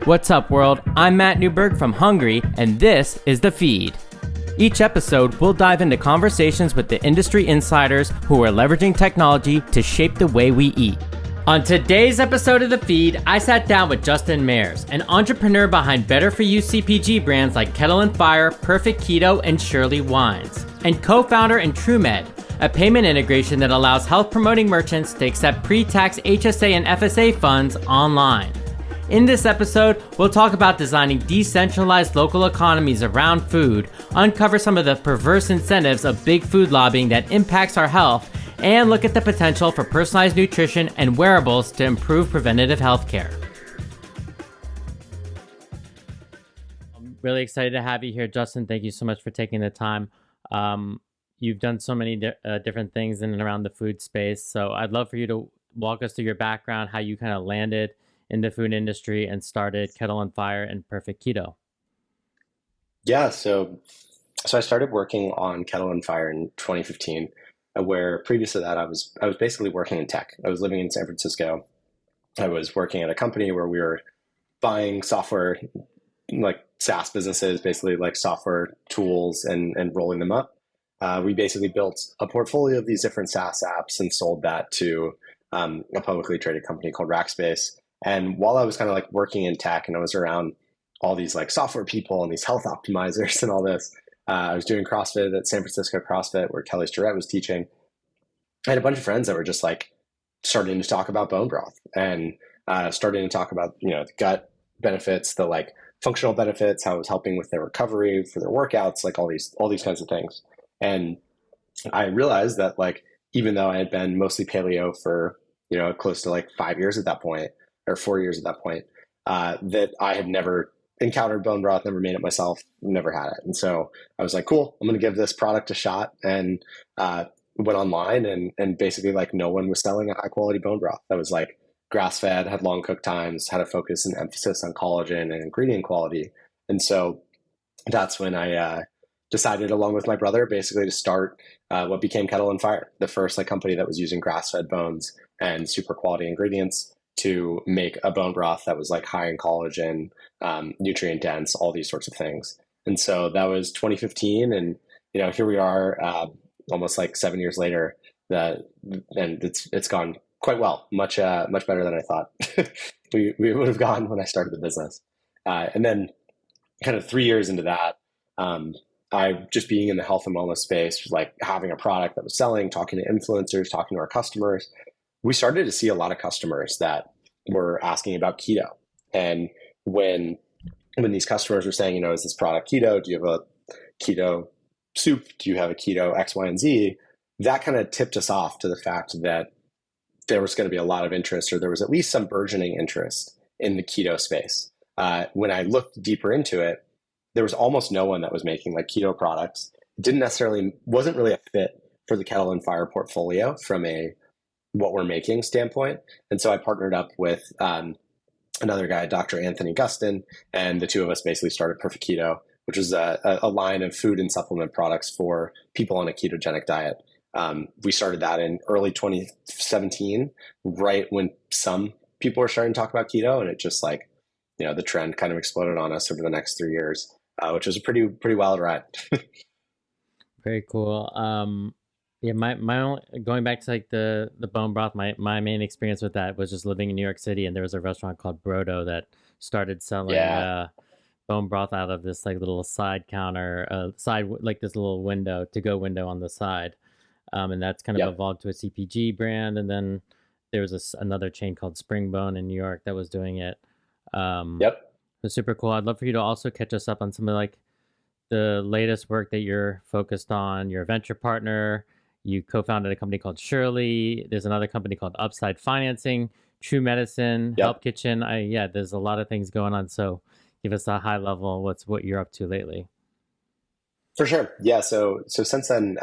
What's up, world? I'm Matt Newberg from HNGRY, and this is The Feed. Each episode, we'll dive into conversations with the industry insiders who are leveraging technology to shape the way we eat. On today's episode of The Feed, I sat down with Justin Mayers, an entrepreneur behind better-for-you CPG brands like Kettle Fire, Perfect Keto, and HNGRY Wines, and co-founder in TrueMed, a payment integration that allows health-promoting merchants to accept pre-tax HSA and FSA funds online. In this episode, we'll talk about designing decentralized local economies around food, uncover some of the perverse incentives of big food lobbying that impacts our health, and look at the potential for personalized nutrition and wearables to improve preventative health care. I'm really excited to have you here, Justin. Thank you so much for taking the time. You've done so many different things in and around the food space, so I'd love for you to walk us through your background, how you kind of landed in the food industry and started Kettle Fire and Perfect Keto. Yeah, so I started working on Kettle Fire in 2015, where previous to that I was basically working in tech. I was living in San Francisco. I was working at a company where we were buying software, like SaaS businesses, basically like software tools and rolling them up. We basically built a portfolio of these different SaaS apps and sold that to a publicly traded company called Rackspace. And while I was kind of like working in tech and I was around all these like software people and these health optimizers and all this, I was doing CrossFit at San Francisco CrossFit where Kelly Starrett was teaching. I had a bunch of friends that were just like starting to talk about bone broth and starting to talk about, the gut benefits, the like functional benefits, how it was helping with their recovery for their workouts, like all these kinds of things. And I realized that like, even though I had been mostly paleo for, close to like 5 years at that point, or 4 years at that point, that I had never encountered bone broth, never made it myself, never had it. And so I was like, cool, I'm going to give this product a shot, and went online and basically like no one was selling a high quality bone broth that was like grass fed, had long cook times, had a focus and emphasis on collagen and ingredient quality. And so that's when I decided, along with my brother, basically to start what became Kettle Fire, the first like company that was using grass fed bones and super quality ingredients to make a bone broth that was like high in collagen, nutrient dense, all these sorts of things. And so that was 2015. And, here we are almost like 7 years later, and it's gone quite well, much better than I thought we would have gone when I started the business. And then kind of 3 years into that, I just being in the health and wellness space, like having a product that was selling, talking to influencers, talking to our customers, we started to see a lot of customers that were asking about keto. And when these customers were saying, is this product keto? Do you have a keto soup? Do you have a keto X, Y, and Z? That kind of tipped us off to the fact that there was going to be a lot of interest, or there was at least some burgeoning interest in the keto space. When I looked deeper into it, there was almost no one that was making like keto products. Wasn't really a fit for the Kettle Fire portfolio from a what we're making standpoint. And so I partnered up with another guy, Dr. Anthony Gustin, and the two of us basically started Perfect Keto, which is a line of food and supplement products for people on a ketogenic diet. We started that in early 2017, right when some people were starting to talk about keto, and it just like, the trend kind of exploded on us over the next 3 years, which was a pretty wild ride. Very cool. Yeah, my only, going back to like the bone broth, my main experience with that was just living in New York City, and there was a restaurant called Brodo that started selling bone broth out of this like little side counter, like this little to-go window on the side, and that's kind of evolved to a CPG brand. And then there was another chain called Springbone in New York that was doing it. It's super cool. I'd love for you to also catch us up on some of like the latest work that you're focused on. You're a venture partner. You co-founded a company called HNGRY. There's another company called Upside Financing, True Medicine, Help Kitchen. There's a lot of things going on. So give us a high level, what you're up to lately. For sure. Yeah. So since then,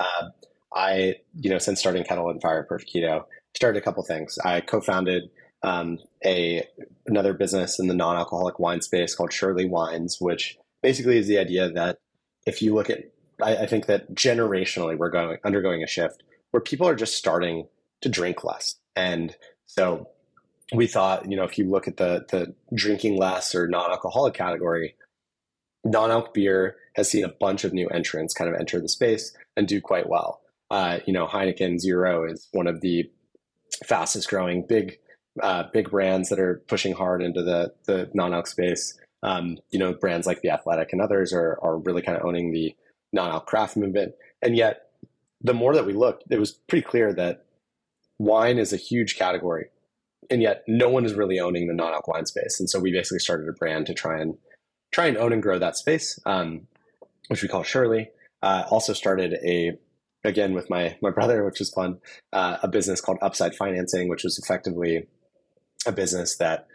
since starting Kettle Fire Perfect Keto, started a couple things. I co-founded another business in the non-alcoholic wine space called HNGRY Wines, which basically is the idea that if you look at, I think that generationally we're undergoing a shift where people are just starting to drink less. And so we thought, if you look at the drinking less or non-alcoholic category, non-alc beer has seen a bunch of new entrants kind of enter the space and do quite well. Heineken Zero is one of the fastest growing big brands that are pushing hard into the non-alc space. Brands like The Athletic and others are really kind of owning the non-alc craft movement. And yet, the more that we looked, it was pretty clear that wine is a huge category, and yet no one is really owning the non-alc wine space. And so we basically started a brand to try and own and grow that space, which we call HNGRY. Also started again with my brother, which was fun, a business called Upside Financing, which was effectively a business that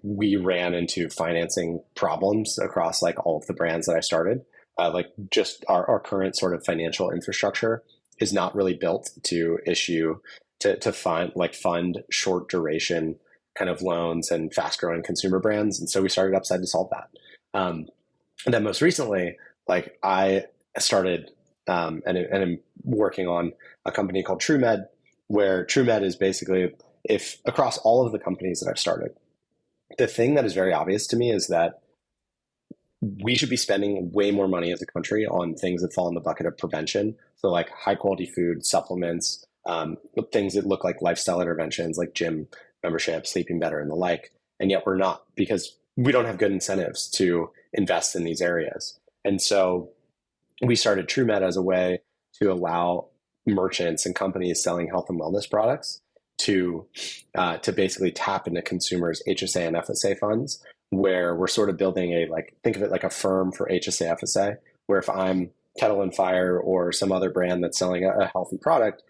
we ran into financing problems across like all of the brands that I started. Like just our current sort of financial infrastructure is not really built to fund short duration kind of loans and fast growing consumer brands. And so we started Upside to solve that. And then most recently, like I started and I'm working on a company called TrueMed, where TrueMed is basically, if across all of the companies that I've started, the thing that is very obvious to me is that we should be spending way more money as a country on things that fall in the bucket of prevention. So like high quality food, supplements, things that look like lifestyle interventions like gym membership, sleeping better, and the like. And yet we're not, because we don't have good incentives to invest in these areas. And so we started TrueMed as a way to allow merchants and companies selling health and wellness products to basically tap into consumers' HSA and FSA funds, where we're sort of building think of it like a firm for HSA FSA, where if I'm Kettle Fire or some other brand that's selling a healthy product,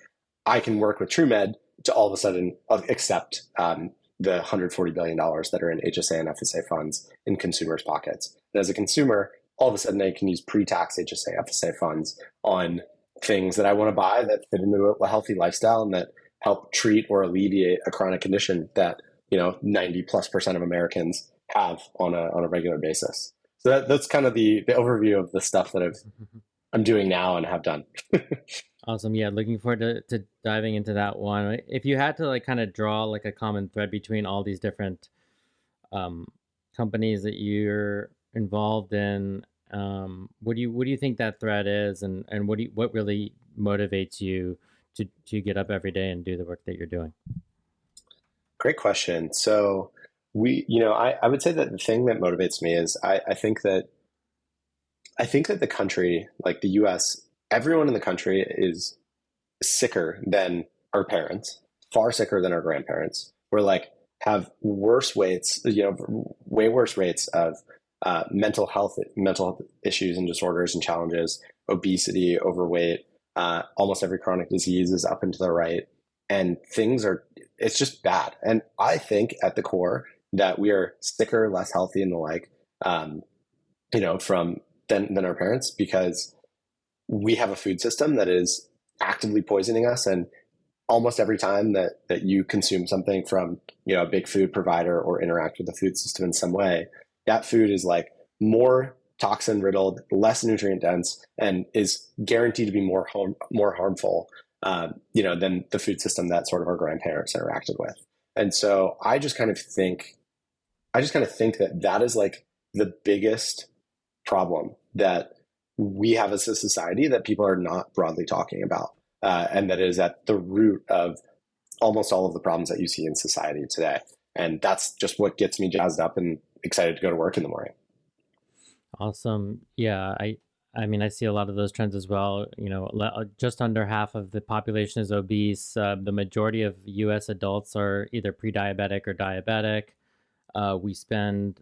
I can work with TrueMed to all of a sudden accept the $140 billion that are in HSA and FSA funds in consumers' pockets. And as a consumer, all of a sudden I can use pre-tax HSA FSA funds on things that I want to buy that fit into a healthy lifestyle and that help treat or alleviate a chronic condition that 90+% of Americans have on a regular basis. So that's kind of the overview of the stuff that I'm doing now and have done. Awesome. Yeah, looking forward to diving into that one. If you had to like kind of draw like a common thread between all these different um, companies that you're involved in, what do you think that thread is, and what really motivates you to get up every day and do the work that you're doing? Great question. So I would say that the thing that motivates me is I think that the country, like the US, everyone in the country is sicker than our parents, far sicker than our grandparents. We're like have worse weights, way worse rates of mental issues and disorders and challenges, obesity, overweight, almost every chronic disease is up and to the right, and it's just bad. And I think at the core that we are sicker, less healthy, and the like, from than our parents, because we have a food system that is actively poisoning us. And almost every time that you consume something from a big food provider or interact with the food system in some way, that food is like more toxin riddled, less nutrient dense, and is guaranteed to be more harmful than the food system that sort of our grandparents interacted with. And so I just kind of think that is like the biggest problem that we have as a society that people are not broadly talking about, and that is at the root of almost all of the problems that you see in society today. And that's just what gets me jazzed up and excited to go to work in the morning. Awesome. Yeah, I mean, I see a lot of those trends as well. Just under half of the population is obese. The majority of US adults are either pre-diabetic or diabetic. We spend,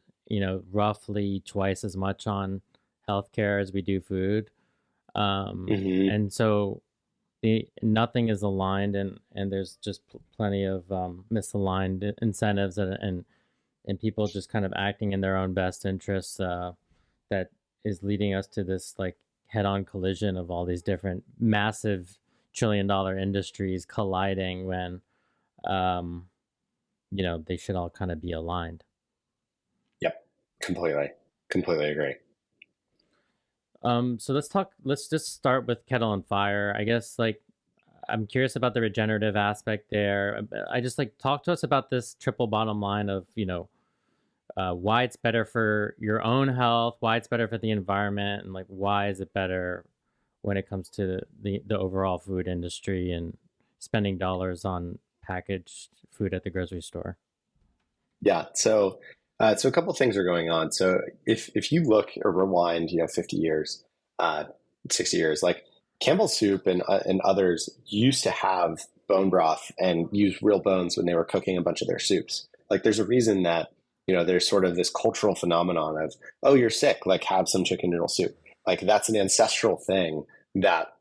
roughly twice as much on healthcare as we do food. Hmm. And so nothing is aligned, and there's just plenty of misaligned incentives, and people just kind of acting in their own best interests, that is leading us to this like head-on collision of all these different massive trillion-dollar industries colliding when um, they should all kind of be aligned. Yep. Completely agree. So let's just start with Kettle and Fire. I guess like I'm curious about the regenerative aspect there. I just like talk to us about this triple bottom line of, why it's better for your own health, why it's better for the environment, and like why is it better when it comes to the overall food industry and spending dollars on packaged food at the grocery store. Yeah. So a couple things are going on. So if you look or rewind, 50 years, uh, 60 years, like Campbell's Soup and others used to have bone broth and use real bones when they were cooking a bunch of their soups. Like there's a reason that, there's sort of this cultural phenomenon of, oh, you're sick, like have some chicken noodle soup. Like that's an ancestral thing that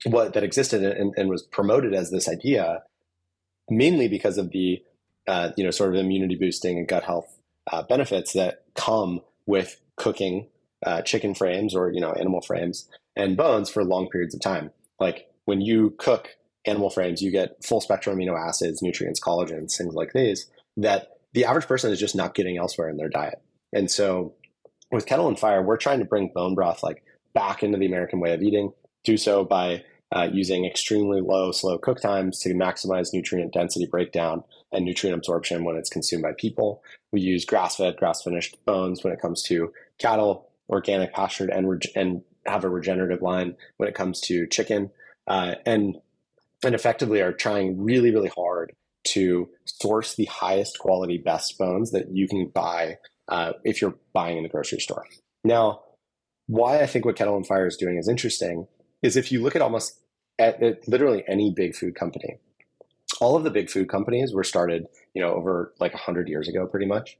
that existed and was promoted as this idea mainly because of the sort of immunity boosting and gut health benefits that come with cooking chicken frames or animal frames and bones for long periods of time. Like when you cook animal frames, you get full spectrum amino acids, nutrients, collagens, things like these that the average person is just not getting elsewhere in their diet. And so with Kettle and Fire, we're trying to bring bone broth like back into the American way of eating. Do so by using extremely low, slow cook times to maximize nutrient density breakdown and nutrient absorption when it's consumed by people. We use grass-fed, grass-finished bones when it comes to cattle, organic, pastured, and have a regenerative line when it comes to chicken, and effectively are trying really, really hard to source the highest quality, best bones that you can buy if you're buying in the grocery store. Now, why I think what Kettle and Fire is doing is interesting is if you look at at literally any big food company, all of the big food companies were started, over like 100 years ago, pretty much,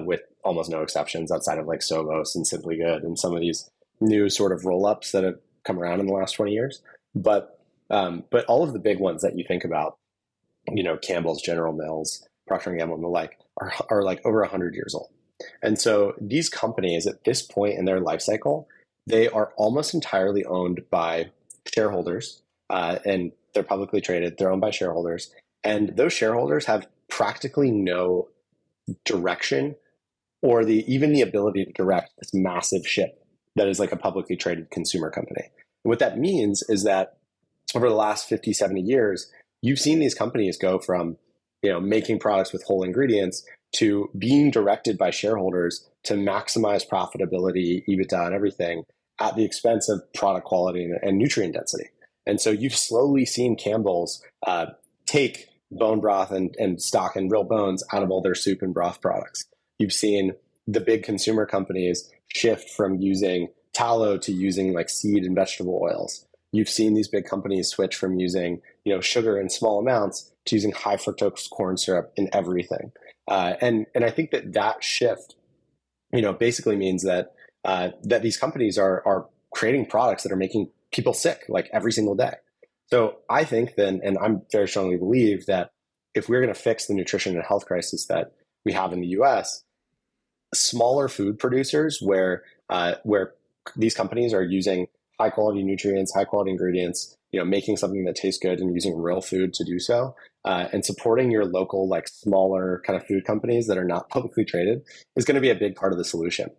with almost no exceptions outside of like Sovos and Simply Good and some of these new sort of roll-ups that have come around in the last 20 years. But all of the big ones that you think about, Campbell's, General Mills, Procter & Gamble, and the like, are like over 100 years old. And so these companies at this point in their life cycle, they are almost entirely owned by shareholders, and they're publicly traded. They're owned by shareholders, and those shareholders have practically no direction or even the ability to direct this massive ship that is like a publicly traded consumer company. And what that means is that over the last 50, 70 years, you've seen these companies go from, making products with whole ingredients to being directed by shareholders to maximize profitability, EBITDA, and everything at the expense of product quality and nutrient density. And so you've slowly seen Campbell's take bone broth and stock and real bones out of all their soup and broth products. You've seen the big consumer companies shift from using tallow to using like seed and vegetable oils. You've seen these big companies switch from using, sugar in small amounts to using high fructose corn syrup in everything. And I think that shift, basically means that that these companies are creating products that are making people sick like every single day. So I think then, and I'm very strongly believe that if we're going to fix the nutrition and health crisis that we have in the U.S., smaller food producers where these companies are using high quality nutrients, high quality ingredients, making something that tastes good and using real food to do so, and supporting your local, like smaller kind of food companies that are not publicly traded is going to be a big part of the solution.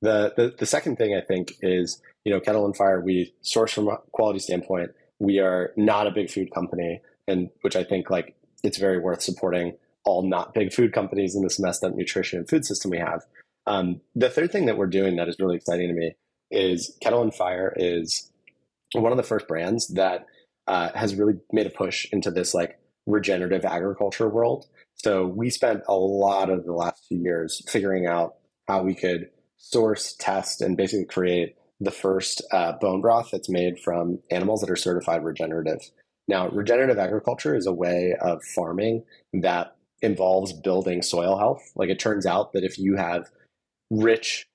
The second thing I think is, Kettle and Fire, we source from a quality standpoint. We are not a big food company, and which I think like it's very worth supporting all not big food companies in this messed up nutrition and food system we have. The third thing that we're doing that is really exciting to me is Kettle and Fire is one of the first brands that has really made a push into this like regenerative agriculture world. So we spent a lot of the last 2 years figuring out how we could source, test, and basically create the first bone broth that's made from animals that are certified regenerative. Now, regenerative agriculture is a way of farming that involves building soil health. Like it turns out that if you have rich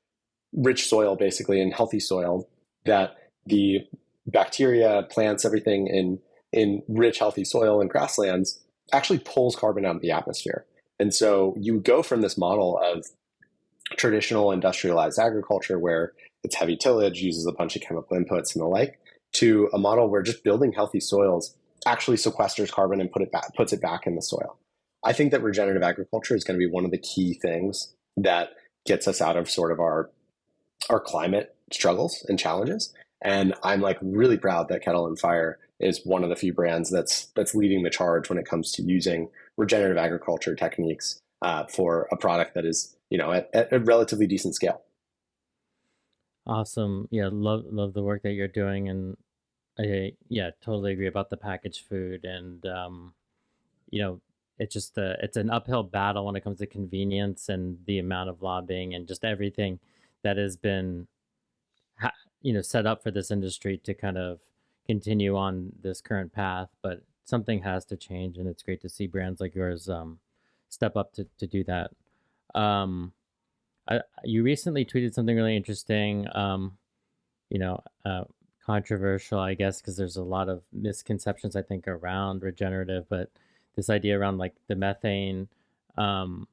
soil, basically, and healthy soil, that the bacteria, plants, everything in rich, healthy soil and grasslands actually pulls carbon out of the atmosphere. And so you go from this model of traditional industrialized agriculture where it's heavy tillage, uses a bunch of chemical inputs and the like, to a model where just building healthy soils actually sequesters carbon and puts it back in the soil. I think that regenerative agriculture is going to be one of the key things that gets us out of sort of our climate struggles and challenges. And I'm like really proud that Kettle and Fire is one of the few brands that's leading the charge when it comes to using regenerative agriculture techniques for a product that is, at a relatively decent scale. Awesome. Yeah, love the work that you're doing, and I yeah, totally agree about the packaged food, and you know, it's just it's an uphill battle when it comes to convenience and the amount of lobbying and just everything that has been ha- set up for this industry to kind of continue on this current path. But something has to change, and it's great to see brands like yours step up to do that. You recently tweeted something really interesting, you know, uh, controversial, I guess, because there's a lot of misconceptions, I think, around regenerative, but this idea around like the methane um,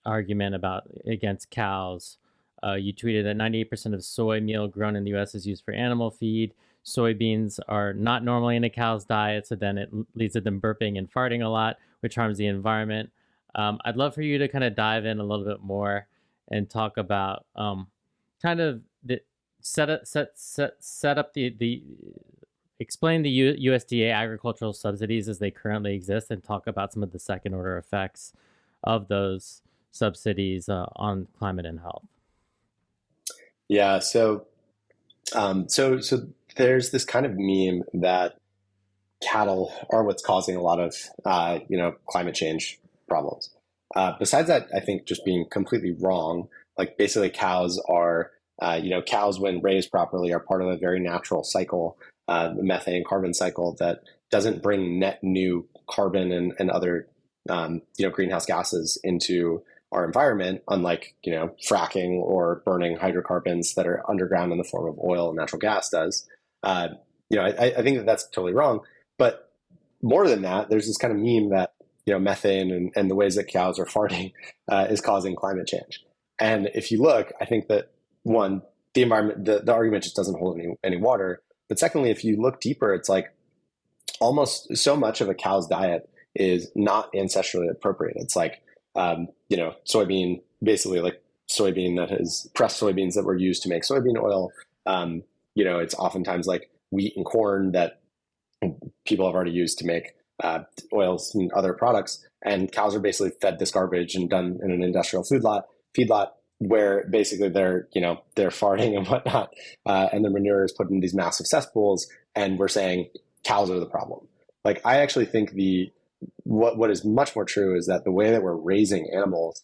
argument about against cows. You tweeted that 98% of soy meal grown in the US is used for animal feed. Soybeans are not normally in a cow's diet, so then it leads to them burping and farting a lot, which harms the environment. I'd love for you to kind of dive in a little bit more and talk about kind of the set up the explain the USDA agricultural subsidies as they currently exist, and talk about some of the second order effects of those subsidies on climate and health. Yeah. So there's this kind of meme that cattle are what's causing a lot of climate change problems. Besides that, I think just being completely wrong. Like basically, cows are cows when raised properly are part of a very natural cycle, the methane carbon cycle that doesn't bring net new carbon and other greenhouse gases into our environment, unlike fracking or burning hydrocarbons that are underground in the form of oil and natural gas does. I think that that's totally wrong. But more than that, there's this kind of meme that methane and the ways that cows are farting is causing climate change. And if you look, I think that one, the environment, the argument just doesn't hold any water. But secondly, if you look deeper, it's like almost so much of a cow's diet is not ancestrally appropriate. It's like, soybean, basically like soybean that is pressed soybeans that were used to make soybean oil. It's oftentimes like wheat and corn that people have already used to make oils and other products. And cows are basically fed this garbage and done in an industrial feedlot where basically they're farting and whatnot, and the manure is put in these massive cesspools. And we're saying cows are the problem. Like I actually think what is much more true is that the way that we're raising animals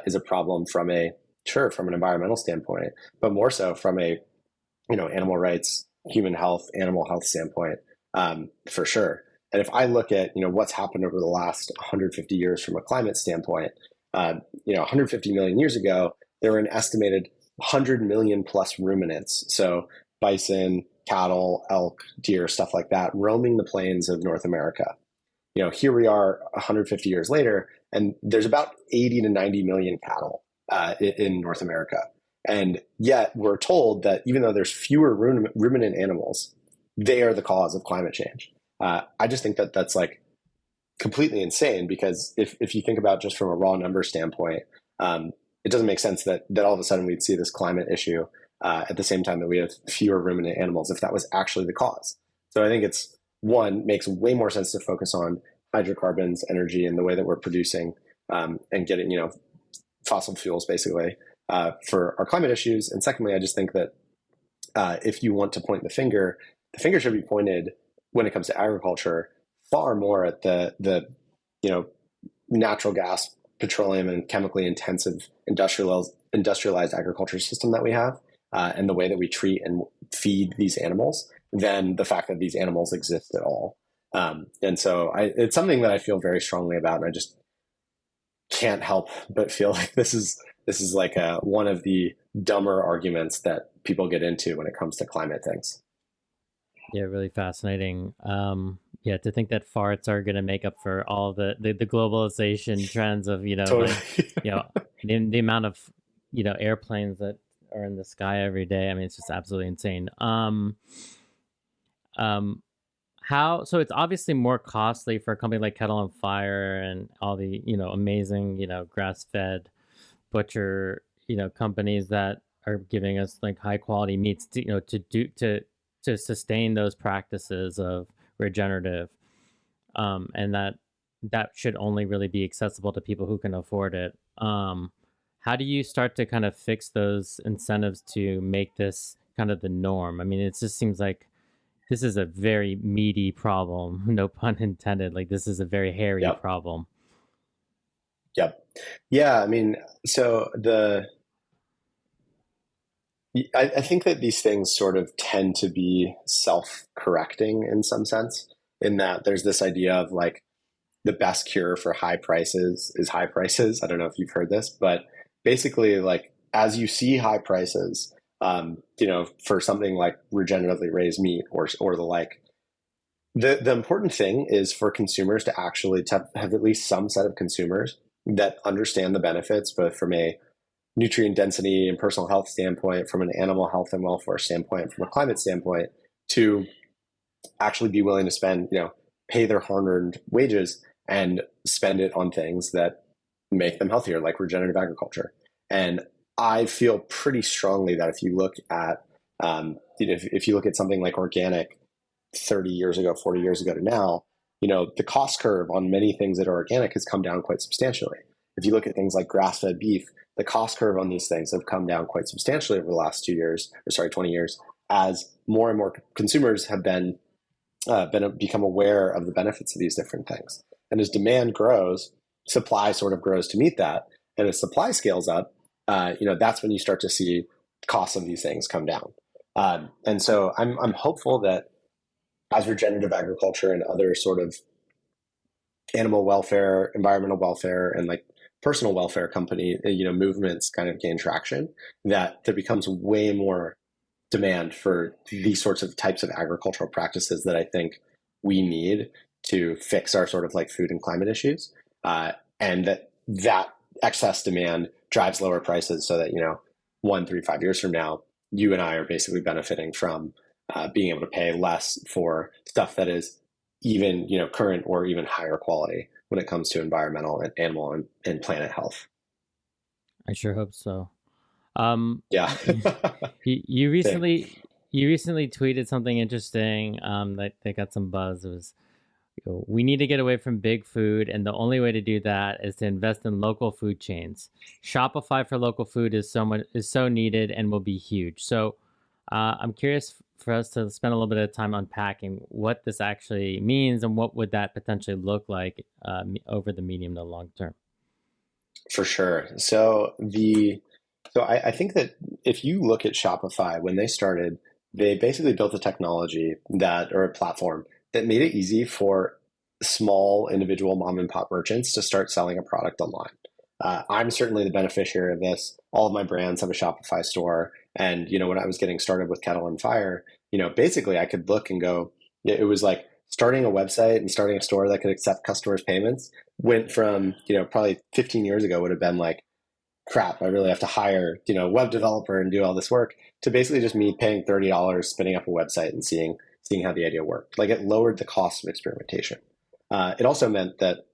is a problem from an environmental standpoint, but more so from a animal rights, human health, animal health standpoint, for sure. And if I look at what's happened over the last 150 years from a climate standpoint, 150 million years ago, there were an estimated 100 million plus ruminants. So bison, cattle, elk, deer, stuff like that, roaming the plains of North America. Here we are 150 years later, and there's about 80 to 90 million cattle in North America. And yet we're told that even though there's fewer ruminant animals, they are the cause of climate change. I just think that that's like completely insane, because if you think about just from a raw number standpoint, it doesn't make sense that all of a sudden we'd see this climate issue at the same time that we have fewer ruminant animals, if that was actually the cause. So I think makes way more sense to focus on hydrocarbons, energy, and the way that we're producing and getting, fossil fuels basically for our climate issues. And secondly, I just think that if you want to point the finger should be pointed when it comes to agriculture far more at the natural gas, petroleum, and chemically intensive industrialized agriculture system that we have, and the way that we treat and feed these animals, than the fact that these animals exist at all. And so it's something that I feel very strongly about, and I just can't help but feel like this is like one of the dumber arguments that people get into when it comes to climate things. Yeah, really fascinating. Yeah, to think that farts are going to make up for all the globalization trends of Totally. the amount of airplanes that are in the sky every day. I mean, it's just absolutely insane. How so? It's obviously more costly for a company like Kettle and Fire and all the amazing grass fed butcher companies that are giving us like high quality meats to to sustain those practices of regenerative, and that should only really be accessible to people who can afford it. How do you start to kind of fix those incentives to make this kind of the norm? I mean, it just seems like this is a very meaty problem, no pun intended. Like this is a very hairy Yep. problem. Yep. Yeah. I mean, so I think that these things sort of tend to be self-correcting in some sense, in that there's this idea of like the best cure for high prices is high prices. I don't know if you've heard this, but basically, like as you see high prices, for something like regeneratively raised meat or the like, the important thing is for consumers to actually have at least some set of consumers that understand the benefits, both from a nutrient density and personal health standpoint, from an animal health and welfare standpoint, from a climate standpoint, to actually be willing to spend, pay their hard-earned wages and spend it on things that make them healthier, like regenerative agriculture. And I feel pretty strongly that if you look at, if you look at something like organic 30 years ago, 40 years ago to now, the cost curve on many things that are organic has come down quite substantially. If you look at things like grass-fed beef, the cost curve on these things have come down quite substantially over the last 20 years, as more and more consumers have become aware of the benefits of these different things. And as demand grows, supply sort of grows to meet that. And as supply scales up, that's when you start to see costs of these things come down. And so I'm hopeful that as regenerative agriculture and other sort of animal welfare, environmental welfare, and like personal welfare company, movements kind of gain traction, that there becomes way more demand for these sorts of types of agricultural practices that I think we need to fix our sort of like food and climate issues, and that excess demand drives lower prices, so that 1, 3, 5 years from now, you and I are basically benefiting from being able to pay less for stuff that is even current or even higher quality when it comes to environmental and animal and planet health. I sure hope so. Yeah. You Same. recently tweeted something interesting that got some buzz. It was, we need to get away from big food, and the only way to do that is to invest in local food chains. Shopify for local food is so needed and will be huge. So I'm curious for us to spend a little bit of time unpacking what this actually means and what would that potentially look like over the medium to long term. For sure. So I think that if you look at Shopify, when they started, they basically built a technology or a platform that made it easy for small individual mom and pop merchants to start selling a product online. I'm certainly the beneficiary of this. All of my brands have a Shopify store. And, when I was getting started with Kettle and Fire, basically I could look and go, it was like starting a website and starting a store that could accept customers' payments went from, probably 15 years ago would have been like, crap, I really have to hire, a web developer and do all this work, to basically just me paying $30, spinning up a website and seeing how the idea worked. Like it lowered the cost of experimentation. It also meant that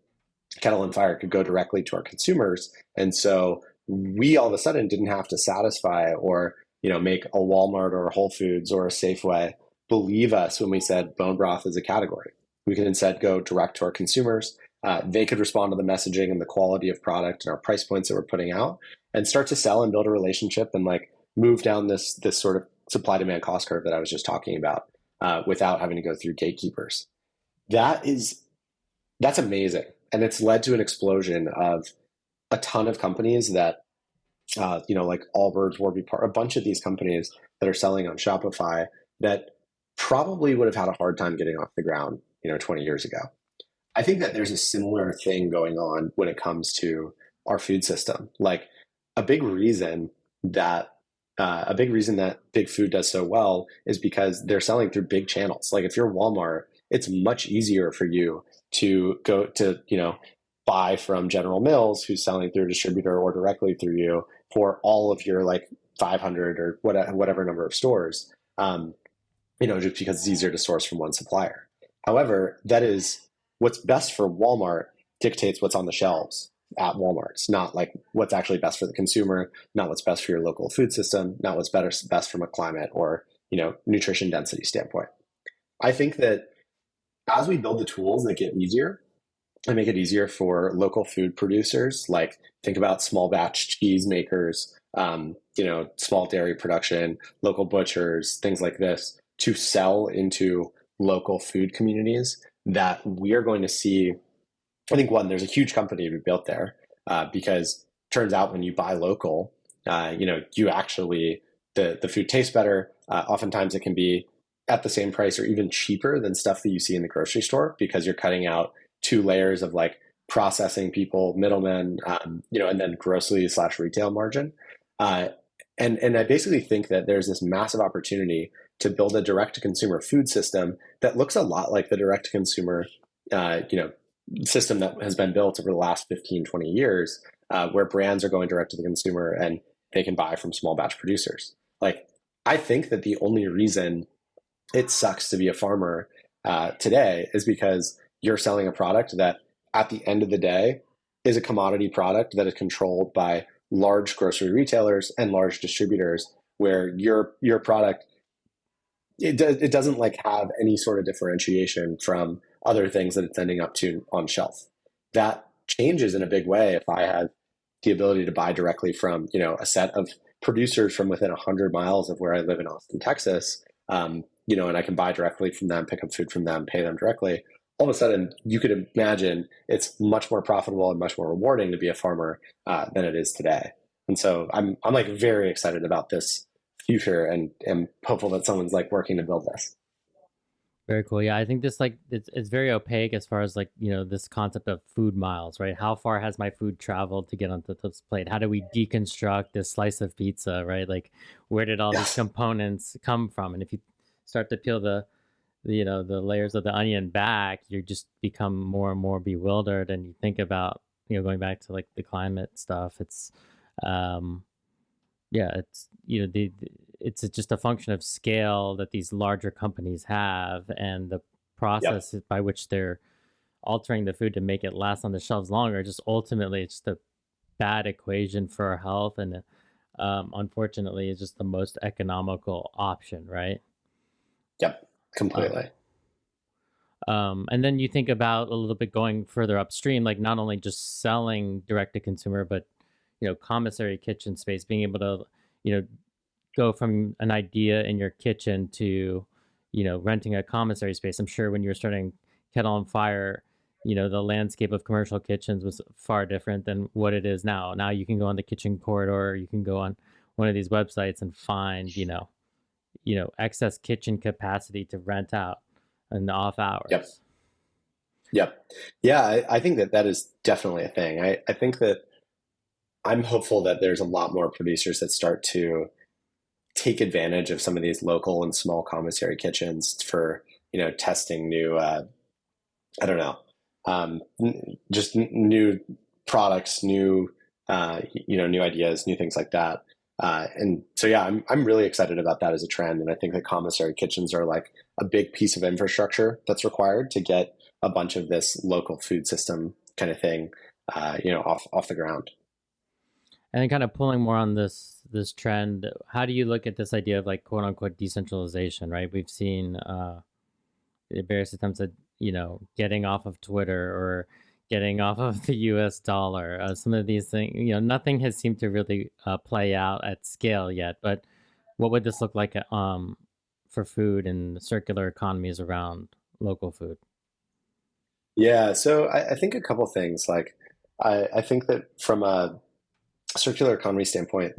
Kettle and Fire could go directly to our consumers. And so we all of a sudden didn't have to satisfy or, make a Walmart or a Whole Foods or a Safeway believe us when we said bone broth is a category. We could instead go direct to our consumers. They could respond to the messaging and the quality of product and our price points that we're putting out, and start to sell and build a relationship and like move down this sort of supply demand cost curve that I was just talking about, without having to go through gatekeepers. That's amazing. And it's led to an explosion of a ton of companies that, like Allbirds, Warby Parker, a bunch of these companies that are selling on Shopify that probably would have had a hard time getting off the ground, 20 years ago. I think that there's a similar thing going on when it comes to our food system. Like a big reason that big food does so well is because they're selling through big channels. Like if you're Walmart, it's much easier for you to go to, buy from General Mills, who's selling through a distributor, or directly through you for all of your like 500 or whatever number of stores, just because it's easier to source from one supplier. However, that is what's best for Walmart dictates what's on the shelves at Walmart's, not like what's actually best for the consumer, not what's best for your local food system, not what's best from a climate or, nutrition density standpoint. I think that as we build the tools that get easier and make it easier for local food producers, like think about small batch cheese makers, small dairy production, local butchers, things like this, to sell into local food communities, that we are going to see. I think one, there's a huge company to be built there, because turns out when you buy local, you actually the food tastes better. Oftentimes it can be at the same price or even cheaper than stuff that you see in the grocery store, because you're cutting out two layers of like processing people, middlemen, and then grocery/retail margin. Uh, and I basically think that there's this massive opportunity to build a direct to consumer food system that looks a lot like the direct to consumer, system that has been built over the last 15, 20 years, where brands are going direct to the consumer and they can buy from small batch producers. Like, I think that the only reason it sucks to be a farmer today is because you're selling a product that at the end of the day is a commodity product that is controlled by large grocery retailers and large distributors, where your product, it doesn't like have any sort of differentiation from other things that it's ending up to on shelf. That changes in a big way if I had the ability to buy directly from a set of producers from within 100 miles of where I live in Austin, Texas, and I can buy directly from them, pick up food from them, pay them directly. All of a sudden, you could imagine it's much more profitable and much more rewarding to be a farmer than it is today. And so I'm like very excited about this future, and am hopeful that someone's like working to build this. Very cool. Yeah, I think this like it's very opaque as far as like this concept of food miles, right? How far has my food traveled to get onto this plate? How do we deconstruct this slice of pizza, right? Like, where did all these Yes. components come from? And if you start to peel the layers of the onion back, you just become more and more bewildered. And you think about going back to like the climate stuff. It's um, yeah, it's it's just a function of scale that these larger companies have, and the Yep. process by which they're altering the food to make it last on the shelves longer. Just ultimately, it's just a bad equation for our health, and unfortunately, it's just the most economical option, right? Yep. Um, Completely. and then you think about a little bit going further upstream, like not only just selling direct to consumer, but commissary kitchen space, being able to you know go from an idea in your kitchen to renting a commissary space. I'm sure when you were starting Kettle on Fire, the landscape of commercial kitchens was far different than what it is now. You can go on the kitchen corridor, or you can go on one of these websites and find excess kitchen capacity to rent out in the off Yep. hours. Yep. Yeah, I think that that is definitely a thing. I think that I'm hopeful that there's a lot more producers that start to take advantage of some of these local and small commissary kitchens for, testing new, I don't know, just new products, new ideas, new things like that. And so, yeah, I'm really excited about that as a trend. And I think that commissary kitchens are like a big piece of infrastructure that's required to get a bunch of this local food system kind of thing, off the ground. And then kind of pulling more on this trend, how do you look at this idea of like quote unquote decentralization, right? We've seen various attempts at getting off of Twitter or getting off of the U.S. dollar. Some of these things, nothing has seemed to really play out at scale yet. But what would this look like for food and circular economies around local food? Yeah, so I think a couple things. Like, I think that from a circular economy standpoint,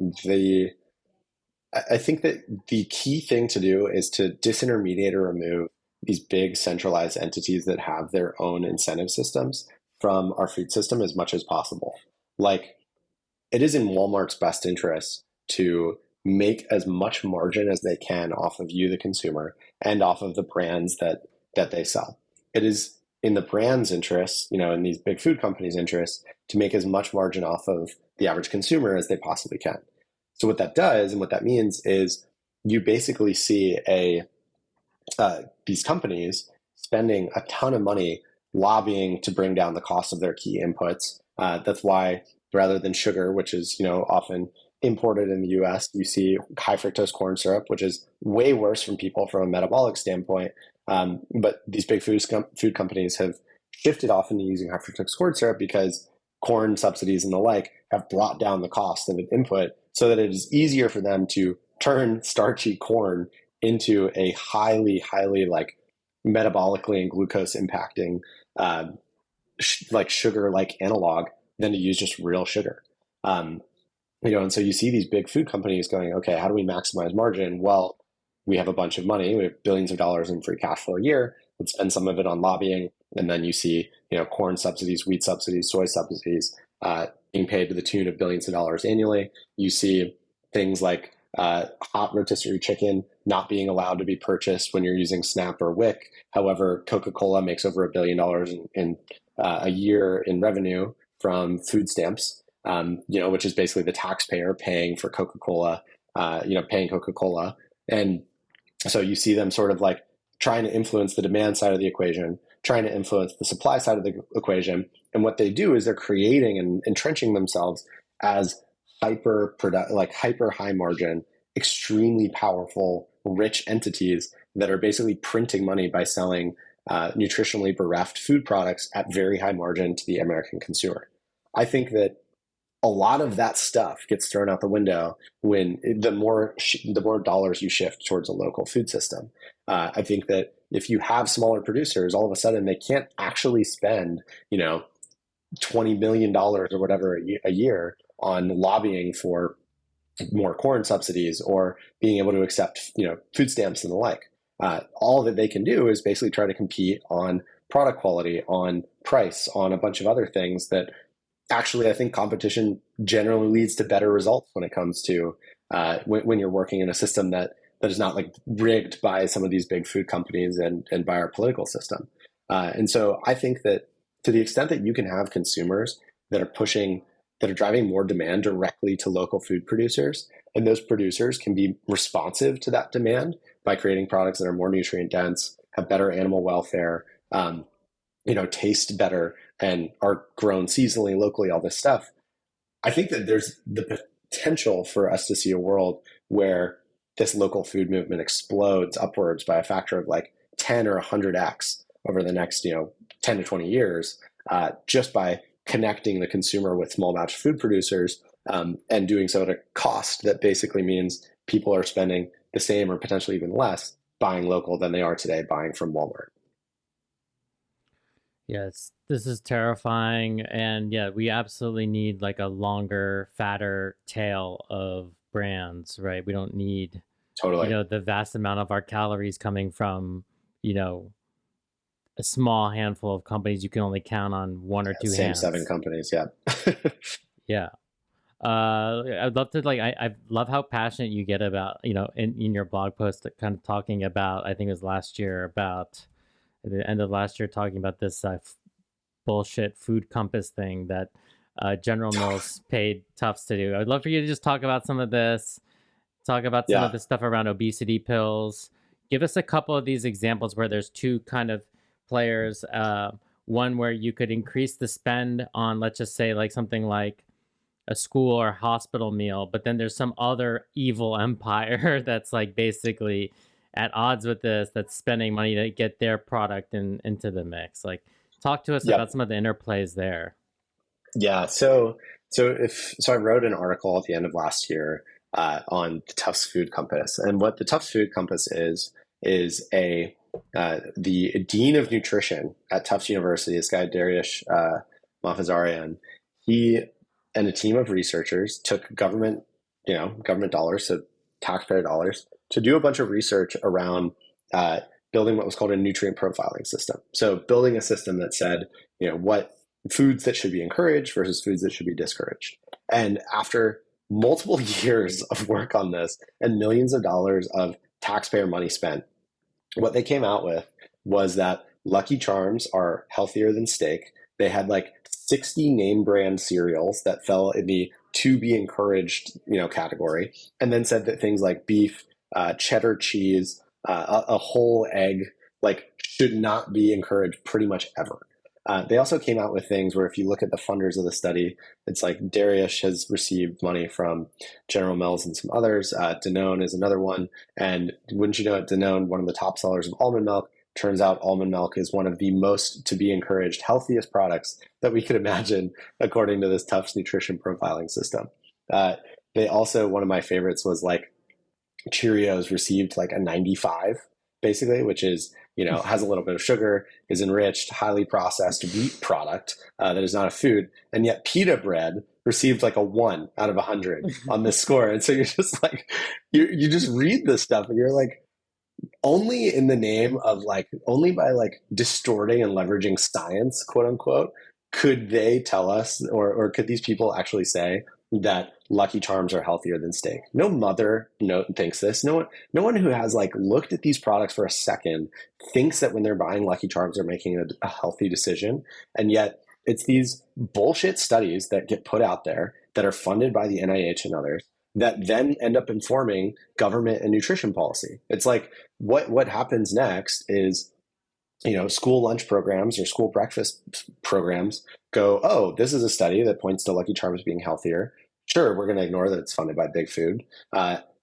I think that the key thing to do is to disintermediate or remove these big centralized entities that have their own incentive systems from our food system as much as possible. Like, it is in Walmart's best interest to make as much margin as they can off of you, the consumer, and off of the brands that they sell. It is in the brand's interest, in these big food companies' interest, to make as much margin off of the average consumer as they possibly can. So what that does, and what that means, is you basically see these companies spending a ton of money lobbying to bring down the cost of their key inputs. That's why rather than sugar, which is often imported in the US. You see high fructose corn syrup, which is way worse from people from a metabolic standpoint. But these big food companies have shifted off into using high fructose corn syrup because corn subsidies and the like have brought down the cost of an input so that it is easier for them to turn starchy corn into a highly like metabolically and glucose impacting like sugar like analog than to use just real sugar. Um, and so you see these big food companies going, okay, how do we maximize margin? Well, we have a bunch of money. We have billions of dollars in free cash flow a year. Let's spend some of it on lobbying. And then you see, corn subsidies, wheat subsidies, soy subsidies being paid to the tune of billions of dollars annually. You see things like hot rotisserie chicken not being allowed to be purchased when you're using SNAP or WIC. However, Coca-Cola makes over $1 billion in a year in revenue from food stamps. Which is basically the taxpayer paying for Coca-Cola, paying Coca-Cola. And so you see them sort of like trying to influence the demand side of the equation, trying to influence the supply side of the equation. And what they do is they're creating and entrenching themselves as hyper high margin, extremely powerful, rich entities that are basically printing money by selling nutritionally bereft food products at very high margin to the American consumer. I think that a lot of that stuff gets thrown out the window when the more dollars you shift towards a local food system. I think that if you have smaller producers, all of a sudden they can't actually spend, $20 million or whatever a year on lobbying for more corn subsidies or being able to accept, food stamps and the like. All that they can do is basically try to compete on product quality, on price, on a bunch of other things that actually, I think competition generally leads to better results when it comes to when you're working in a system that is not like rigged by some of these big food companies and by our political system. And so I think that to the extent that you can have consumers that are driving more demand directly to local food producers, and those producers can be responsive to that demand by creating products that are more nutrient dense, have better animal welfare, taste better, and are grown seasonally, locally, all this stuff. I think that there's the potential for us to see a world where this local food movement explodes upwards by a factor of like 10 or 100x over the next, 10 to 20 years, just by connecting the consumer with small batch food producers and doing so at a cost that basically means people are spending the same or potentially even less buying local than they are today buying from Walmart. Yes, this is terrifying. And yeah, we absolutely need like a longer, fatter tail of brands, right? We don't need, Totally. the vast amount of our calories coming from, you know, a small handful of companies you can only count on one or two Same 7 hands. companies. Yeah. Yeah. I'd love to I love how passionate you get about, in your blog post kind of talking about, I think it was last year, about at the end of last year, talking about this bullshit food compass thing that General Mills paid Tufts to do. I'd love for you to just talk about some of this, talk about some of Yeah. the stuff around obesity pills. Give us a couple of these examples where there's two kind of players. One where you could increase the spend on, let's just say, like something like a school or hospital meal, but then there's some other evil empire that's like basically at odds with this, that's spending money to get their product into the mix. Like, talk to us Yeah. about some of the interplays there. Yeah. So I wrote an article at the end of last year on the Tufts Food Compass, and what the Tufts Food Compass is the dean of nutrition at Tufts University, this guy Dariush Mafazarian. He and a team of researchers took government dollars, so taxpayer dollars, to do a bunch of research around building what was called a nutrient profiling system. So building a system that said, what foods that should be encouraged versus foods that should be discouraged. And after multiple years of work on this and millions of dollars of taxpayer money spent, what they came out with was that Lucky Charms are healthier than steak. They had like 60 name brand cereals that fell in the to be encouraged, category, and then said that things like beef, cheddar cheese, a whole egg, like should not be encouraged pretty much ever. They also came out with things where if you look at the funders of the study, it's like Darius has received money from General Mills and some others. Danone is another one. And wouldn't you know it, Danone, one of the top sellers of almond milk. Turns out almond milk is one of the most to be encouraged, healthiest products that we could imagine, according to this Tufts nutrition profiling system. They also, one of my favorites was like Cheerios received like a 95, basically, which is, has a little bit of sugar, is enriched, highly processed wheat product that is not a food. And yet pita bread received like a 1 out of 100 on this score. And so you're just like, you just read this stuff and you're like, only in the name of like, only by like distorting and leveraging science, quote unquote, could they tell us, or could these people actually say that Lucky Charms are healthier than steak? No mother thinks this. No one who has like looked at these products for a second thinks that when they're buying Lucky Charms, they're making a healthy decision. And yet it's these bullshit studies that get put out there that are funded by the NIH and others that then end up informing government and nutrition policy. It's like what happens next is, school lunch programs or school breakfast programs go, oh, this is a study that points to Lucky Charms being healthier. Sure, we're going to ignore that it's funded by Big Food.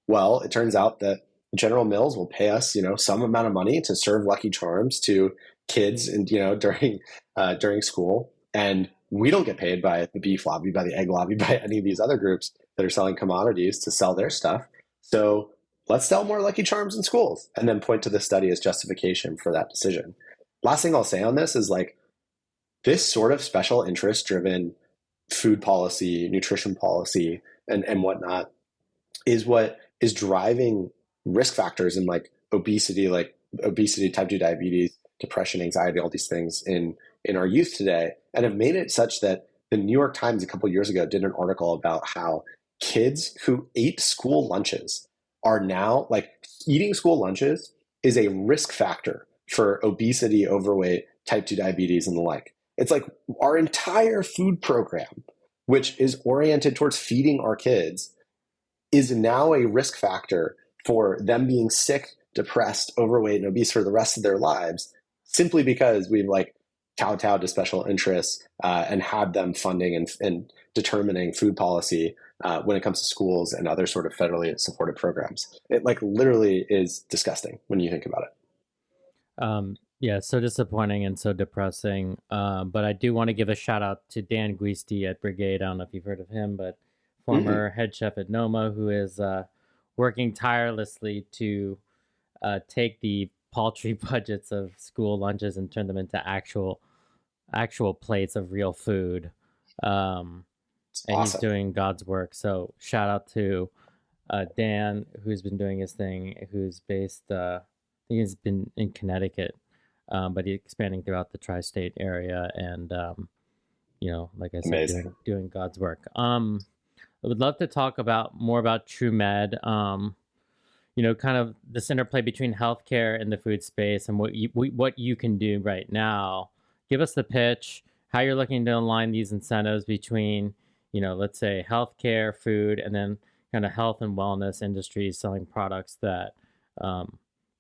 Well, it turns out that General Mills will pay us, some amount of money to serve Lucky Charms to kids, and during school, and we don't get paid by the beef lobby, by the egg lobby, by any of these other groups that are selling commodities to sell their stuff. So let's sell more Lucky Charms in schools, and then point to this study as justification for that decision. Last thing I'll say on this is like, this sort of special interest driven food policy, nutrition policy, and whatnot is what is driving risk factors in like obesity, type 2 diabetes, depression, anxiety, all these things in our youth today, and have made it such that the New York Times a couple of years ago did an article about how kids who ate school lunches are now like, eating school lunches is a risk factor for obesity, overweight, type 2 diabetes, and the like. It's like our entire food program, which is oriented towards feeding our kids, is now a risk factor for them being sick, depressed, overweight, and obese for the rest of their lives, simply because we've like kowtowed to special interests and had them funding and determining food policy when it comes to schools and other sort of federally supported programs. It like literally is disgusting when you think about it. Yeah, so disappointing and so depressing. But I do want to give a shout out to Dan Guisti at Brigade. I don't know if you've heard of him, but former head chef at Noma, who is working tirelessly to take the paltry budgets of school lunches and turn them into actual plates of real food. And awesome. He's doing God's work. So shout out to Dan, who's been doing his thing, who's based, I think he's been in Connecticut, but he's expanding throughout the tri-state area, and like I said, doing God's work. I would love to talk more about TrueMed. Kind of this interplay between healthcare and the food space, and what you can do right now. Give us the pitch, how you're looking to align these incentives between, let's say healthcare, food, and then kind of health and wellness industries selling products that,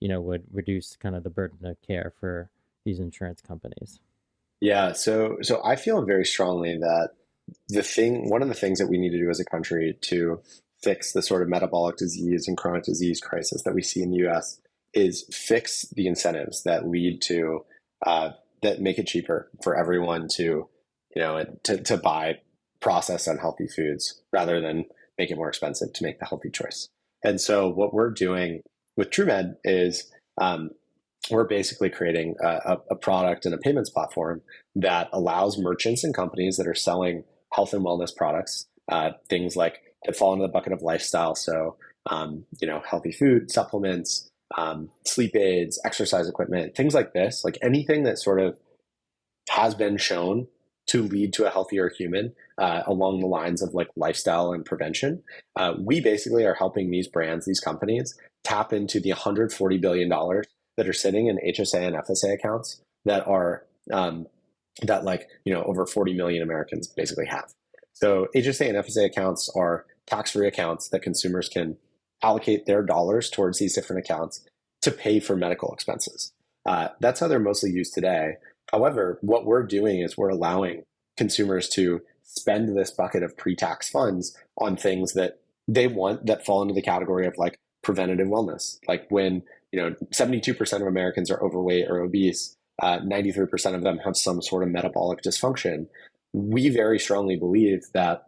would reduce kind of the burden of care for these insurance companies. Yeah, so I feel very strongly that one of the things that we need to do as a country to fix the sort of metabolic disease and chronic disease crisis that we see in the U.S. is fix the incentives that lead to that make it cheaper for everyone to buy processed unhealthy foods rather than make it more expensive to make the healthy choice. And so what we're doing with TrueMed is we're basically creating a product and a payments platform that allows merchants and companies that are selling health and wellness products, things like that fall into the bucket of lifestyle. So, healthy food, supplements, sleep aids, exercise equipment, things like this, like anything that sort of has been shown to lead to a healthier human along the lines of like lifestyle and prevention. We basically are helping these brands, these companies, tap into the $140 billion that are sitting in HSA and FSA accounts that are over 40 million Americans basically have. So HSA and FSA accounts are tax-free accounts that consumers can allocate their dollars towards these different accounts to pay for medical expenses. That's how they're mostly used today. However, what we're doing is we're allowing consumers to spend this bucket of pre-tax funds on things that they want that fall into the category of like preventative wellness. Like when, 72% of Americans are overweight or obese, 93% of them have some sort of metabolic dysfunction. We very strongly believe that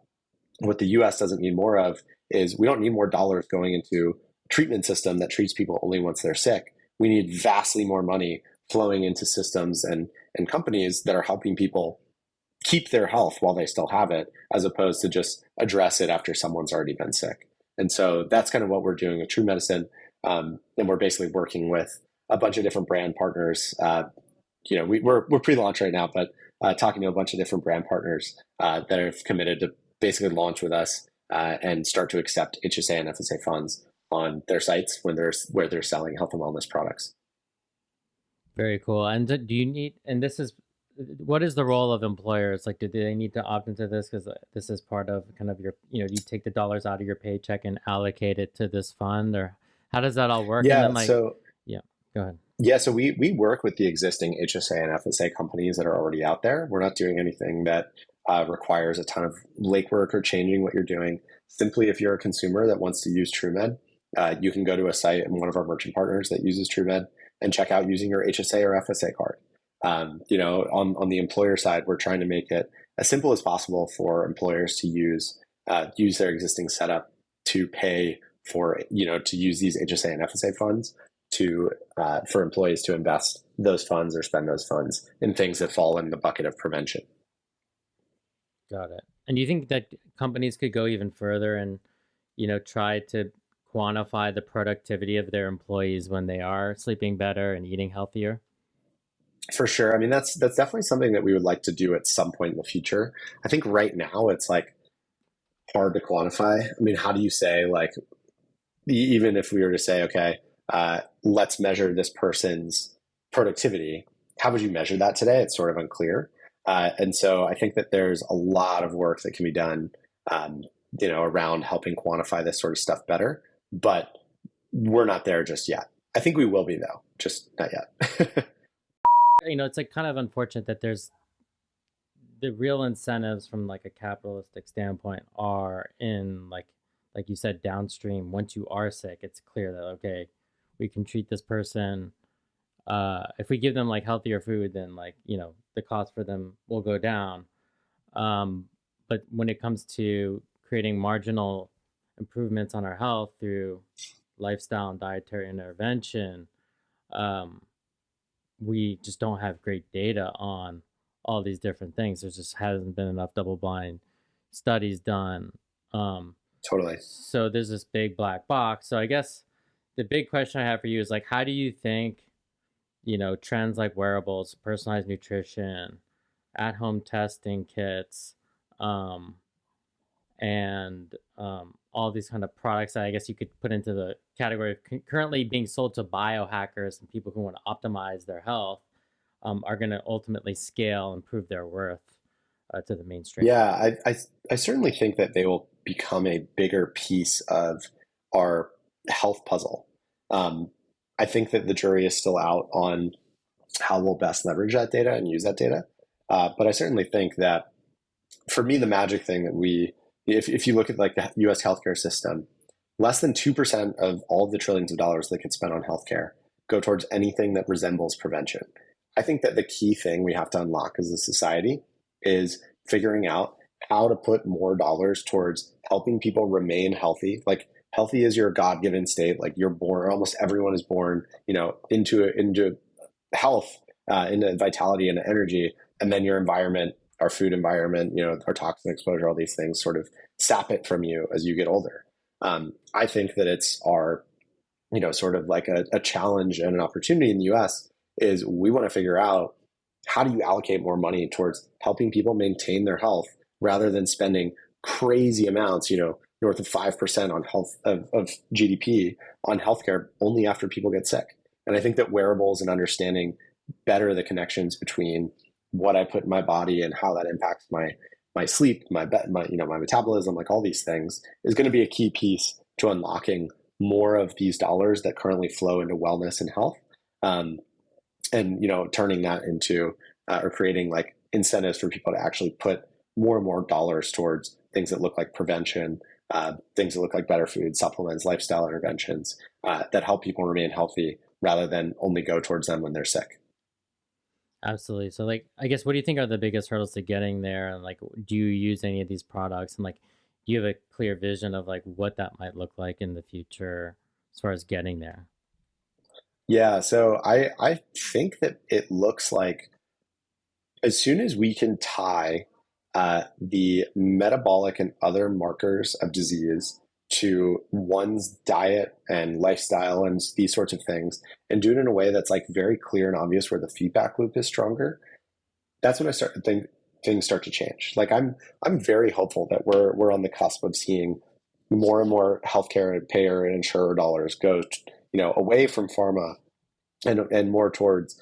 what the US doesn't need more of is we don't need more dollars going into a treatment system that treats people only once they're sick. We need vastly more money flowing into systems and companies that are helping people keep their health while they still have it, as opposed to just address it after someone's already been sick. And so that's kind of what we're doing with True Medicine. And we're basically working with a bunch of different brand partners. We're pre-launch right now, but talking to a bunch of different brand partners that have committed to basically launch with us and start to accept HSA and FSA funds on their sites where they're selling health and wellness products. Very cool. And do you need, and this is, what is the role of employers? Like, do they need to opt into this? Because this is part of kind of your, you take the dollars out of your paycheck and allocate it to this fund, or how does that all work? And Yeah. then So yeah, go ahead. Yeah, so we work with the existing HSA and FSA companies that are already out there. We're not doing anything that requires a ton of legwork or changing what you're doing. Simply, if you're a consumer that wants to use TrueMed, you can go to a site and one of our merchant partners that uses TrueMed and check out using your HSA or FSA card. On the employer side, we're trying to make it as simple as possible for employers to use their existing setup to pay for, to use these HSA and FSA funds to for employees to invest those funds or spend those funds in things that fall in the bucket of prevention. Got it. And do you think that companies could go even further and, try to quantify the productivity of their employees when they are sleeping better and eating healthier? For sure. I mean, that's definitely something that we would like to do at some point in the future. I think right now it's like hard to quantify. I mean, how do you say, like, even if we were to say, okay, let's measure this person's productivity, how would you measure that today? It's sort of unclear. And so I think that there's a lot of work that can be done, around helping quantify this sort of stuff better, but we're not there just yet. I think we will be though, just not yet. It's like kind of unfortunate that there's the real incentives from like a capitalistic standpoint are in like you said, downstream. Once you are sick, it's clear that okay, we can treat this person. If we give them like healthier food, then the cost for them will go down. But when it comes to creating marginal improvements on our health through lifestyle and dietary intervention, we just don't have great data on all these different things. There just hasn't been enough double-blind studies done. Totally. So there's this big black box. So I guess the big question I have for you is like, how do you think, trends like wearables, personalized nutrition, at-home testing kits, and all these kind of products that I guess you could put into the category of currently being sold to biohackers and people who want to optimize their health, are going to ultimately scale and prove their worth to the mainstream? Yeah, I certainly think that they will become a bigger piece of our health puzzle. I think that the jury is still out on how we'll best leverage that data and use that data. But I certainly think that for me, the magic thing that if you look at like the US healthcare system, less than 2% of all of the trillions of dollars that get spent on healthcare go towards anything that resembles prevention. I think that the key thing we have to unlock as a society is figuring out how to put more dollars towards helping people remain healthy. Like healthy is your God-given state. Like you're born, almost everyone is born, into health, into vitality and energy. And then your environment, our food environment, our toxin exposure, all these things sort of sap it from you as you get older. I think that it's our, sort of like a challenge and an opportunity in the US is we want to figure out how do you allocate more money towards helping people maintain their health rather than spending crazy amounts, north of 5% on health of GDP on healthcare only after people get sick. And I think that wearables and understanding better the connections between what I put in my body and how that impacts my sleep, my metabolism, like all these things is going to be a key piece to unlocking more of these dollars that currently flow into wellness and health. And turning that into or creating like incentives for people to actually put more and more dollars towards things that look like prevention, things that look like better food, supplements, lifestyle interventions that help people remain healthy rather than only go towards them when they're sick. Absolutely. So, like, I guess, what do you think are the biggest hurdles to getting there? And like, do you use any of these products? And like, do you have a clear vision of like what that might look like in the future as far as getting there? Yeah, so I think that it looks like as soon as we can tie the metabolic and other markers of disease to one's diet and lifestyle and these sorts of things, and do it in a way that's like very clear and obvious where the feedback loop is stronger, that's when I start to think things start to change. Like I'm very hopeful that we're on the cusp of seeing more and more healthcare and payer and insurer dollars go, away from pharma and more towards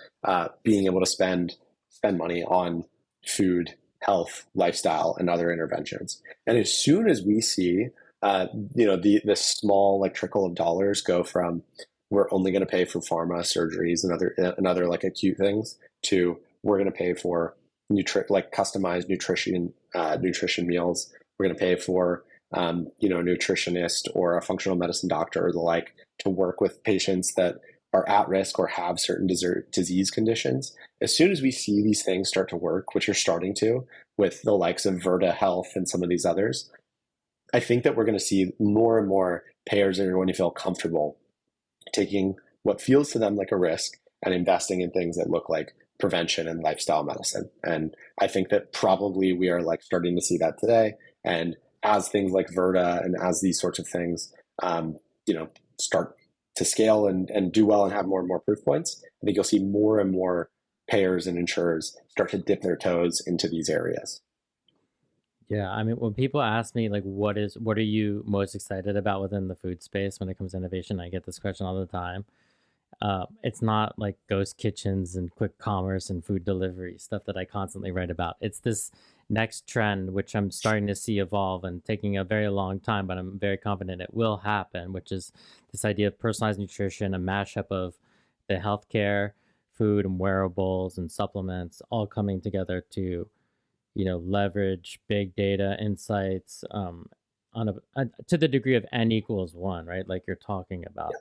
being able to spend money on food, health, lifestyle, and other interventions. And as soon as we see, the small like trickle of dollars go from we're only going to pay for pharma surgeries and other like acute things to we're going to pay for like customized nutrition meals. We're going to pay for a nutritionist or a functional medicine doctor or the like to work with patients that are at risk or have certain disease conditions. As soon as we see these things start to work, which are starting to with the likes of Virta Health and some of these others, I think that we're going to see more and more payers that are going to feel comfortable taking what feels to them like a risk and investing in things that look like prevention and lifestyle medicine. And I think that probably we are like starting to see that today. And as things like Virta and as these sorts of things, start to scale and do well and have more and more proof points, I think you'll see more and more payers and insurers start to dip their toes into these areas. Yeah, I mean, when people ask me like, what are you most excited about within the food space when it comes to innovation? I get this question all the time. It's not like ghost kitchens and quick commerce and food delivery stuff that I constantly write about. It's this next trend, which I'm starting to see evolve and taking a very long time, but I'm very confident it will happen, which is this idea of personalized nutrition, a mashup of the healthcare, food, and wearables and supplements all coming together to, leverage big data insights to the degree of n equals one, right? Like you're talking about.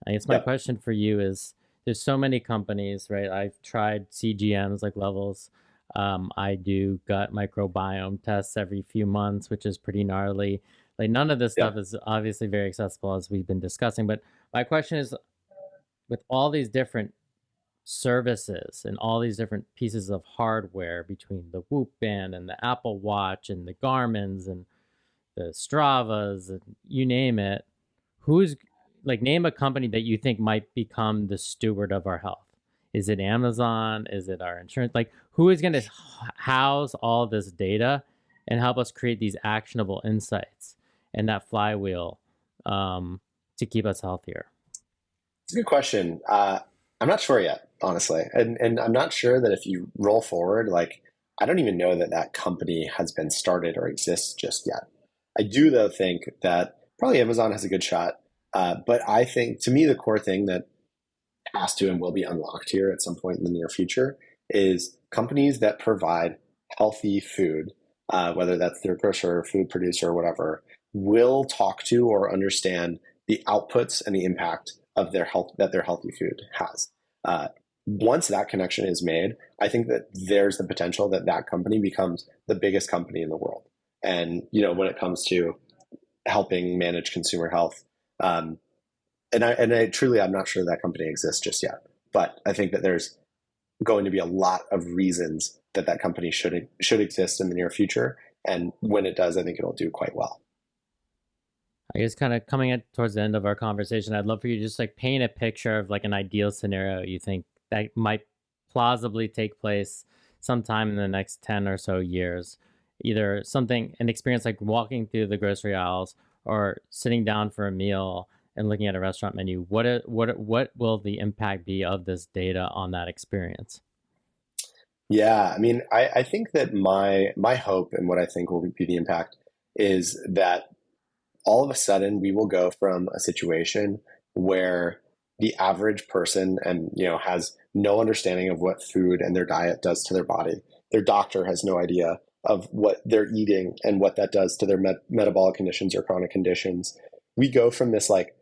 I guess my Yep. question for you is there's so many companies, right? I've tried CGMs like levels. I do gut microbiome tests every few months, which is pretty gnarly. Like none of this stuff Yep. is obviously very accessible as we've been discussing. But my question is with all these different services and all these different pieces of hardware between the Whoop Band and the Apple Watch and the Garmin's and the Stravas and you name it, who's like name a company that you think might become the steward of our health? Is it Amazon? Is it our insurance? Like who is going to house all this data and help us create these actionable insights and that flywheel to keep us healthier? It's a good question. I'm not sure yet, honestly, and I'm not sure that if you roll forward, like I don't even know that that company has been started or exists just yet. I do though think that probably Amazon has a good shot, but I think to me the core thing that has to and will be unlocked here at some point in the near future is companies that provide healthy food, whether that's their grocer or food producer or whatever, will talk to or understand the outputs and the impact of their health that their healthy food has. Uh, Once that connection is made, I think that there's the potential that that company becomes the biggest company in the world. And when it comes to helping manage consumer health, um, and I truly I'm not sure that company exists just yet, but I think that there's going to be a lot of reasons that that company should exist in the near future, and when it does, I think it'll do quite well. I guess kind of coming at towards the end of our conversation, I'd love for you to just like paint a picture of like an ideal scenario you think that might plausibly take place sometime in the next 10 or so years. Either an experience like walking through the grocery aisles or sitting down for a meal and looking at a restaurant menu. What will the impact be of this data on that experience? Yeah, I mean, I think that my hope and what I think will be the impact is that all of a sudden we will go from a situation where the average person and, has no understanding of what food and their diet does to their body. Their doctor has no idea of what they're eating and what that does to their metabolic conditions or chronic conditions. We go from this like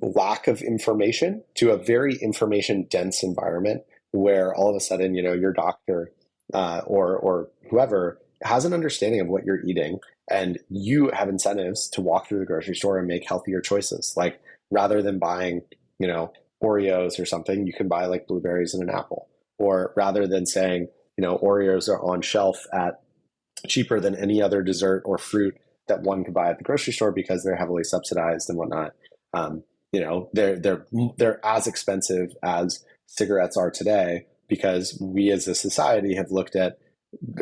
lack of information to a very information dense environment where all of a sudden, your doctor or whoever has an understanding of what you're eating, and you have incentives to walk through the grocery store and make healthier choices. Like rather than buying, Oreos or something, you can buy like blueberries and an apple. Or rather than saying, Oreos are on shelf at cheaper than any other dessert or fruit that one could buy at the grocery store because they're heavily subsidized and whatnot. They're as expensive as cigarettes are today because we as a society have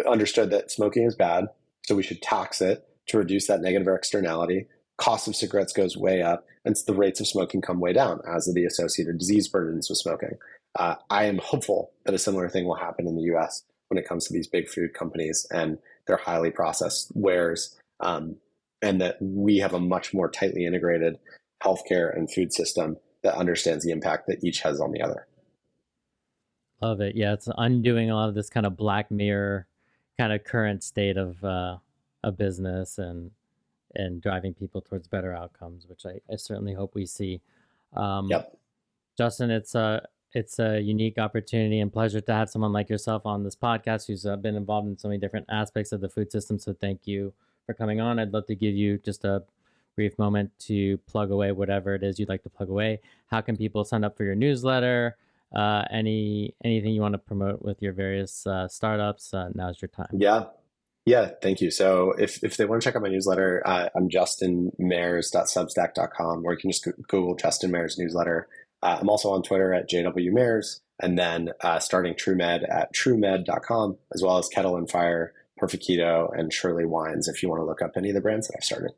understood that smoking is bad, so we should tax it to reduce that negative externality. Cost of cigarettes goes way up, and the rates of smoking come way down, as are the associated disease burdens with smoking. I am hopeful that a similar thing will happen in the US when it comes to these big food companies and their highly processed wares, and that we have a much more tightly integrated healthcare and food system that understands the impact that each has on the other. Love it. Yeah, it's undoing a lot of this kind of Black Mirror kind of current state of a business and driving people towards better outcomes, which I certainly hope we see. Yep. Justin, it's a unique opportunity and pleasure to have someone like yourself on this podcast who's been involved in so many different aspects of the food system. So thank you for coming on. I'd love to give you just a brief moment to plug away whatever it is you'd like to plug away. How can people sign up for your newsletter? Anything you want to promote with your various startups? Now's your time. Yeah, thank you. So if they want to check out my newsletter, I'm justinmares.substack.com, or you can just Google Justin Mares newsletter. I'm also on Twitter at JWMares, and then starting TrueMed at truemed.com, as well as Kettle Fire, Perfect Keto, and Shirley Wines if you want to look up any of the brands that I've started.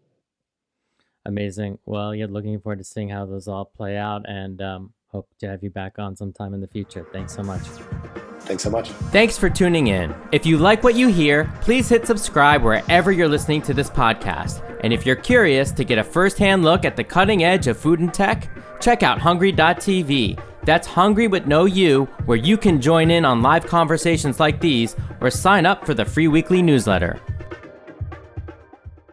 Amazing. Well, yeah, looking forward to seeing how those all play out, and hope to have you back on sometime in the future. Thanks so much. Thanks so much. Thanks for tuning in. If you like what you hear, please hit subscribe wherever you're listening to this podcast. And if you're curious to get a firsthand look at the cutting edge of food and tech, check out HNGRY.tv. That's Hungry with no U, where you can join in on live conversations like these or sign up for the free weekly newsletter.